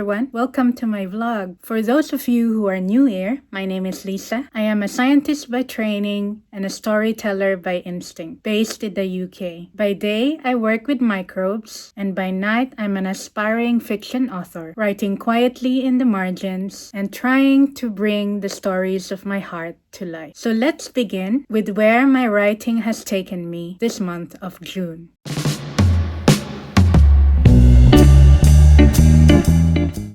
everyone, welcome to my vlog. For those of you who are new here, my name is Lisa. I am a scientist by training and a storyteller by instinct, based in the UK. By day, I work with microbes, and by night, I'm an aspiring fiction author, writing quietly in the margins and trying to bring the stories of my heart to life. So let's begin with where my writing has taken me this month of June.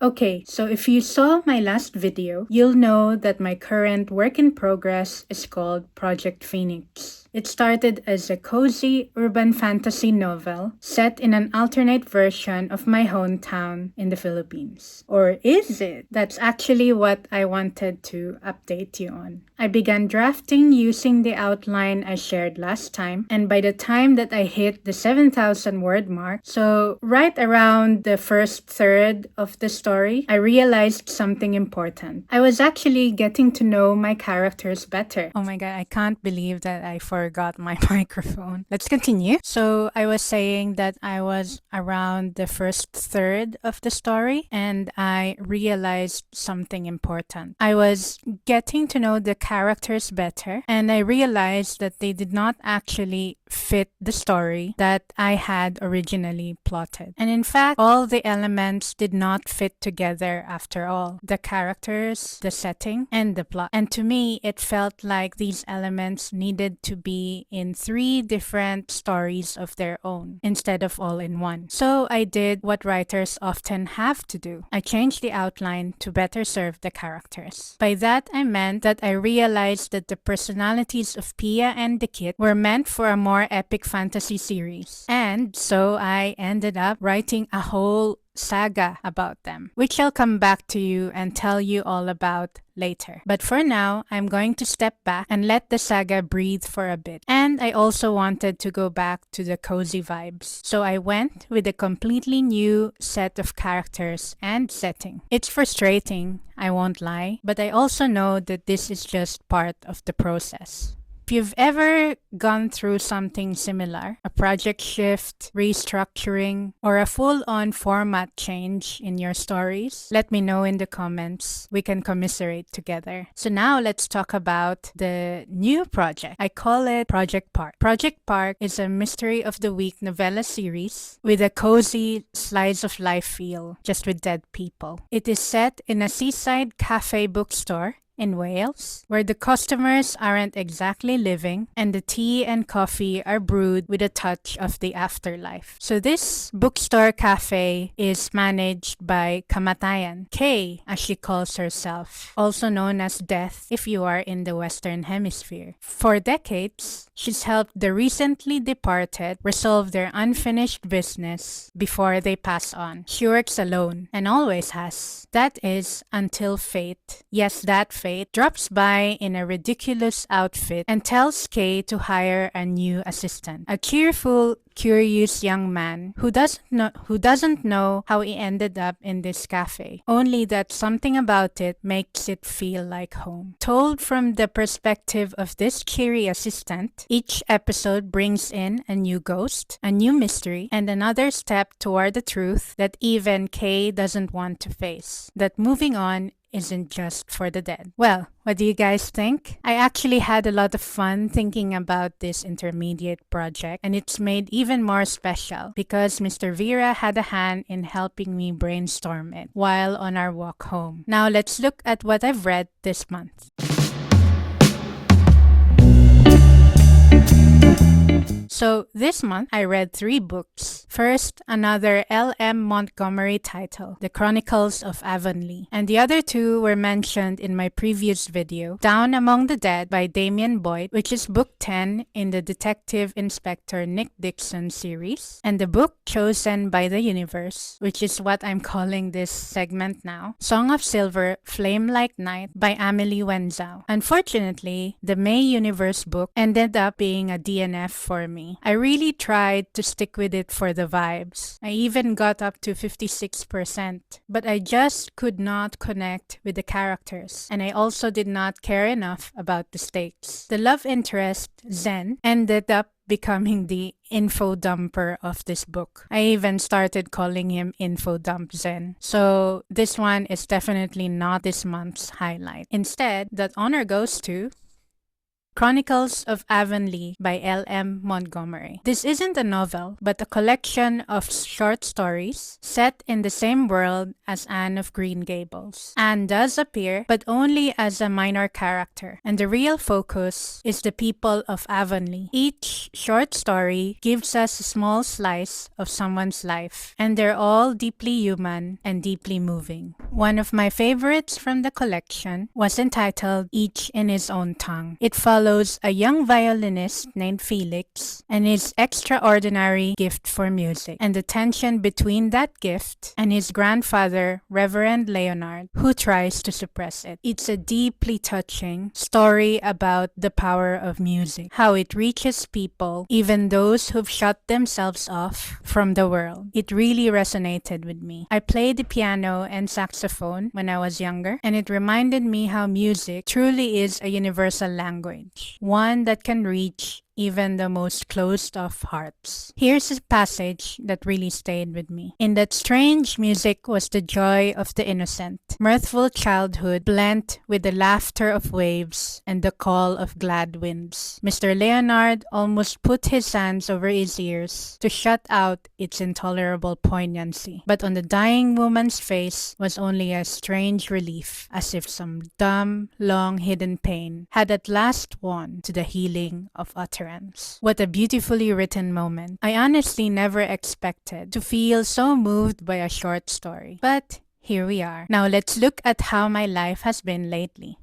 Okay, so if you saw my last video, you'll know that my current work in progress is called Project Phoenix. It started as a cozy urban fantasy novel set in an alternate version of my hometown in the Philippines. Or is it? That's actually what I wanted to update you on. I began drafting using the outline I shared last time, and by the time that I hit the 7,000 word mark, so right around the first third of the story, I realized something important. I was actually getting to know my characters better. Oh my god, I can't believe that I forgot my microphone. Let's continue. So I was saying that I was around the first third of the story and I realized something important. I was getting to know the characters better and I realized that they did not actually fit the story that I had originally plotted. And in fact, all the elements did not fit together after all. The characters, the setting, and the plot. And to me, it felt like these elements needed to be in 3 different stories of their own instead of all in one. So I did what writers often have to do. I changed the outline to better serve the characters. By that, I meant that I realized that the personalities of Pia and the Kit were meant for a more epic fantasy series. And so I ended up writing a whole saga about them, which I'll come back to you and tell you all about later. But for now, I'm going to step back and let the saga breathe for a bit. And I also wanted to go back to the cozy vibes. So I went with a completely new set of characters and setting. It's frustrating, I won't lie, but I also know that this is just part of the process. If you've ever gone through something similar, a project shift, restructuring, or a full-on format change in your stories, let me know in the comments. We can commiserate together. So now let's talk about the new project. I call it Project Park. Project Park is a Mystery of the Week novella series with a cozy slice of life feel, just with dead people. It is set in a seaside cafe bookstore in Wales, where the customers aren't exactly living and the tea and coffee are brewed with a touch of the afterlife. So this bookstore cafe is managed by Kamatayan, Kay as she calls herself, also known as Death if you are in the Western Hemisphere. For decades, she's helped the recently departed resolve their unfinished business before they pass on. She works alone and always has. That is until fate, yes that fate, drops by in a ridiculous outfit and tells Kay to hire a new assistant. A cheerful, curious young man who doesn't know how he ended up in this cafe, only that something about it makes it feel like home. Told from the perspective of this cheery assistant, each episode brings in a new ghost, a new mystery, and another step toward the truth that even Kay doesn't want to face. That moving on isn't just for the dead. Well, what do you guys think? I actually had a lot of fun thinking about this intermediate project, and it's made even more special because Mr. Vera had a hand in helping me brainstorm it while on our walk home. Now let's look at what I've read this month. So this month, I read 3 books. First, another L.M. Montgomery title, The Chronicles of Avonlea. And the other 2 were mentioned in my previous video, Down Among the Dead by Damien Boyd, which is book 10 in the Detective Inspector Nick Dixon series, and the book chosen by the universe, which is what I'm calling this segment now, Song of Silver, Flame Like Night by Amelie Wenzhou. Unfortunately, the May Universe book ended up being a DNF for me. I really tried to stick with it for the vibes. I even got up to 56%, but I just could not connect with the characters, and I also did not care enough about the stakes. The love interest, Zen, ended up becoming the info dumper of this book. I even started calling him Info Dump Zen. So this one is definitely not this month's highlight. Instead, that honor goes to Chronicles of Avonlea by L.M. Montgomery. This isn't a novel, but a collection of short stories set in the same world as Anne of Green Gables. Anne does appear, but only as a minor character, and the real focus is the people of Avonlea. Each short story gives us a small slice of someone's life, and they're all deeply human and deeply moving. One of my favorites from the collection was entitled Each in His Own Tongue. It follows a young violinist named Felix and his extraordinary gift for music, and the tension between that gift and his grandfather, Reverend Leonard, who tries to suppress it. It's a deeply touching story about the power of music, how it reaches people, even those who've shut themselves off from the world. It really resonated with me. I played the piano and saxophone when I was younger, and it reminded me how music truly is a universal language, one that can reach even the most closed-off hearts. Here's a passage that really stayed with me. In that strange music was the joy of the innocent, mirthful childhood blent with the laughter of waves and the call of glad winds. Mr. Leonard almost put his hands over his ears to shut out its intolerable poignancy, but on the dying woman's face was only a strange relief, as if some dumb, long-hidden pain had at last won to the healing of utterance. What a beautifully written moment. I honestly never expected to feel so moved by a short story. But here we are. Now let's look at how my life has been lately.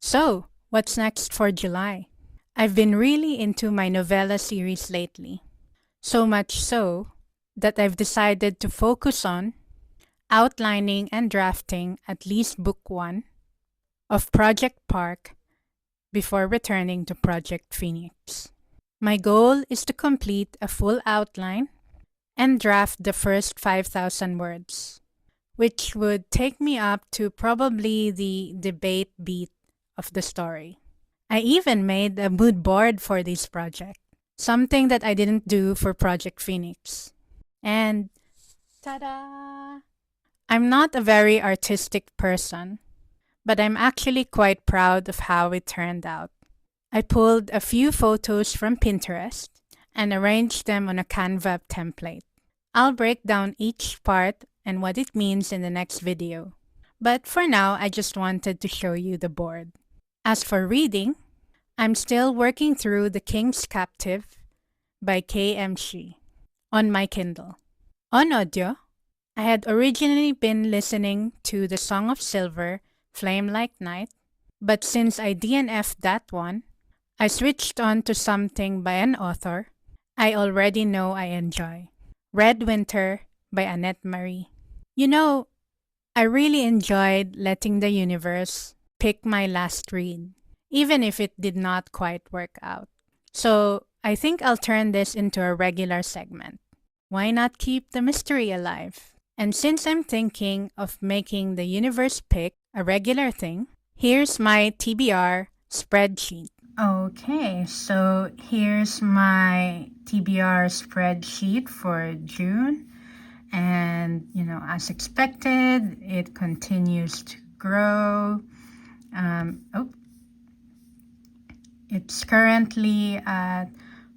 So, what's next for July? I've been really into my novella series lately. So much so that I've decided to focus on outlining and drafting at least book 1 of Project Park before returning to Project Phoenix. My goal is to complete a full outline and draft the first 5,000 words, which would take me up to probably the debate beat of the story. I even made a mood board for this project, something that I didn't do for Project Phoenix. And ta-da! I'm not a very artistic person, but I'm actually quite proud of how it turned out. I pulled a few photos from Pinterest and arranged them on a Canva template. I'll break down each part and what it means in the next video. But for now, I just wanted to show you the board. As for reading, I'm still working through The King's Captive by K.M. Shi on my Kindle. On audio, I had originally been listening to The Song of Silver, Flame Like Night, but since I DNF'd that one, I switched on to something by an author I already know I enjoy. Red Winter by Annette Marie. You know, I really enjoyed letting the universe pick my last read, even if it did not quite work out. So I think I'll turn this into a regular segment. Why not keep the mystery alive? And since I'm thinking of making the universe pick a regular thing, here's my TBR spreadsheet. Okay, so here's my TBR spreadsheet for June. And, as expected, it continues to grow. It's currently at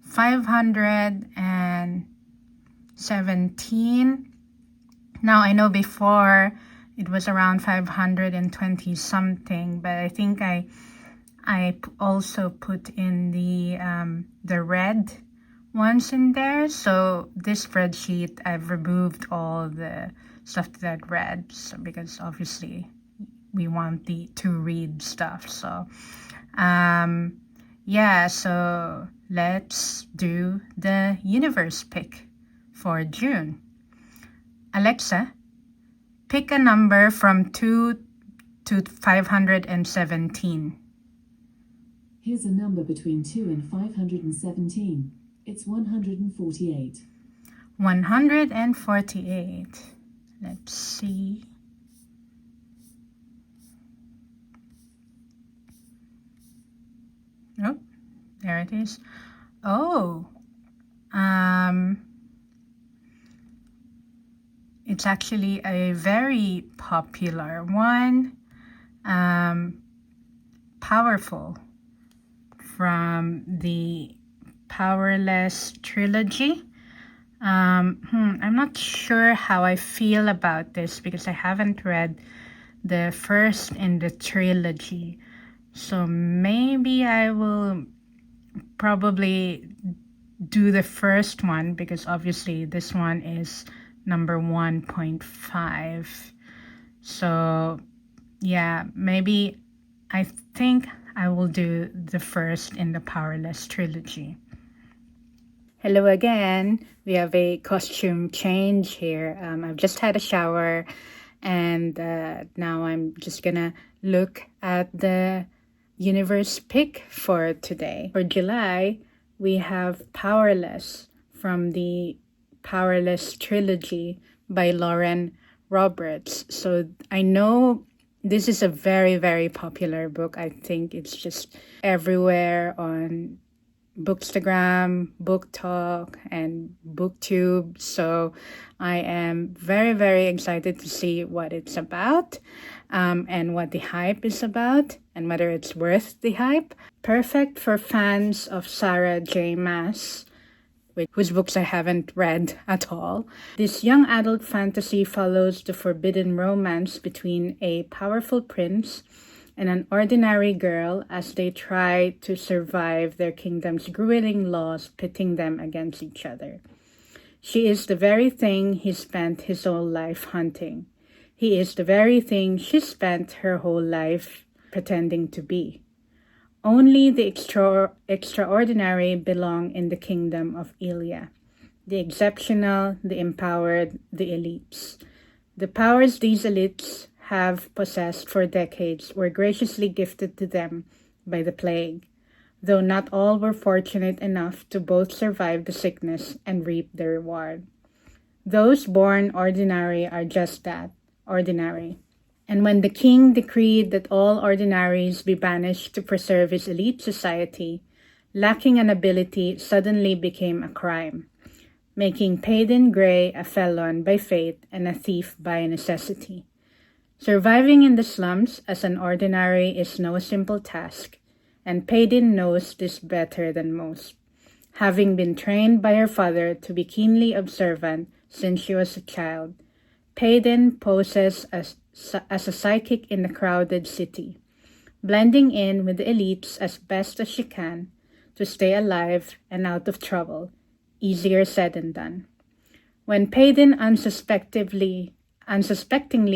517. Now, I know before it was around 520 something, but I think I also put in the red ones in there. So this spreadsheet, I've removed all the stuff that I'd read, so because obviously we want the to read stuff. So so let's do the universe pick for June. Alexa, pick a number from 2 to 517. Here's a number between 2 and 517. It's 148. 148. Let's see. Oh, there it is. Oh, it's actually a very popular one. Powerful, from the Powerless trilogy. I'm not sure how I feel about this because I haven't read the first in the trilogy. So maybe I will probably do the first one because obviously this one is number 1.5. So yeah, maybe I think I will do the first in the Powerless trilogy. Hello again. We have a costume change here. I've just had a shower and now I'm just gonna look at the universe pick for today. For July, we have Powerless from the Powerless trilogy by Lauren Roberts. So I know this is a very, very popular book. I think it's just everywhere on Bookstagram, Book Talk, and BookTube. So I am very, very excited to see what it's about, and what the hype is about, and whether it's worth the hype. Perfect for fans of Sarah J. Maas, whose books I haven't read at all. This young adult fantasy follows the forbidden romance between a powerful prince and an ordinary girl as they try to survive their kingdom's grueling laws pitting them against each other. She is the very thing he spent his whole life hunting. He is the very thing she spent her whole life pretending to be. Only the extraordinary belong in the kingdom of Ilya. The exceptional, the empowered, the elites. The powers these elites have possessed for decades were graciously gifted to them by the plague, though not all were fortunate enough to both survive the sickness and reap the reward. Those born ordinary are just that, ordinary. And when the king decreed that all ordinaries be banished to preserve his elite society, lacking an ability suddenly became a crime, making Payden Gray a felon by fate and a thief by necessity. Surviving in the slums as an ordinary is no simple task, and Payden knows this better than most, having been trained by her father to be keenly observant since she was a child. Payden poses as a psychic in the crowded city, blending in with the elites as best as she can to stay alive and out of trouble. Easier said than done. When Payden unsuspectingly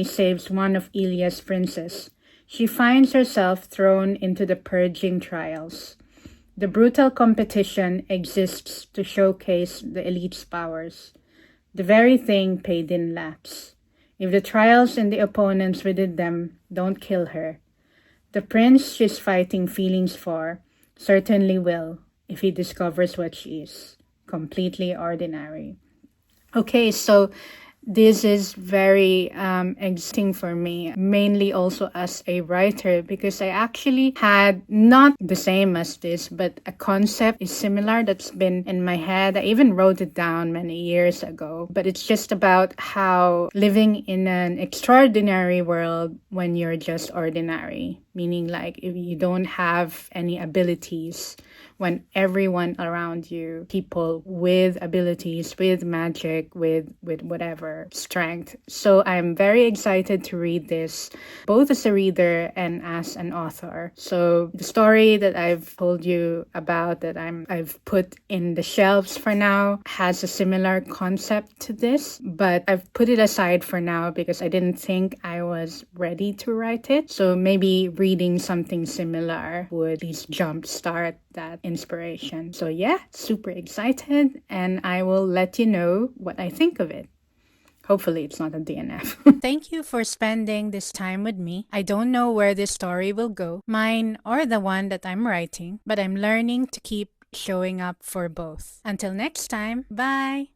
saves one of Ilia's princes, she finds herself thrown into the purging trials. The brutal competition exists to showcase the elite's powers, the very thing Payden lacks. If the trials and the opponents within them don't kill her, the prince she's fighting feelings for certainly will if he discovers what she is, completely ordinary. Okay, so this is very exciting for me, mainly also as a writer, because I actually had not the same as this, but a concept is similar that's been in my head. I even wrote it down many years ago, but it's just about how living in an extraordinary world when you're just ordinary, meaning like if you don't have any abilities, when everyone around you, people with abilities, with magic, with whatever strength. So I'm very excited to read this, both as a reader and as an author. So the story that I've told you about that I've put in the shelves for now has a similar concept to this, but I've put it aside for now because I didn't think I was ready to write it. So maybe reading something similar would at least jumpstart that inspiration. So yeah, super excited, and I will let you know what I think of it. Hopefully it's not a DNF. Thank you for spending this time with me. I don't know where this story will go, mine or the one that I'm writing, but I'm learning to keep showing up for both. Until next time, bye!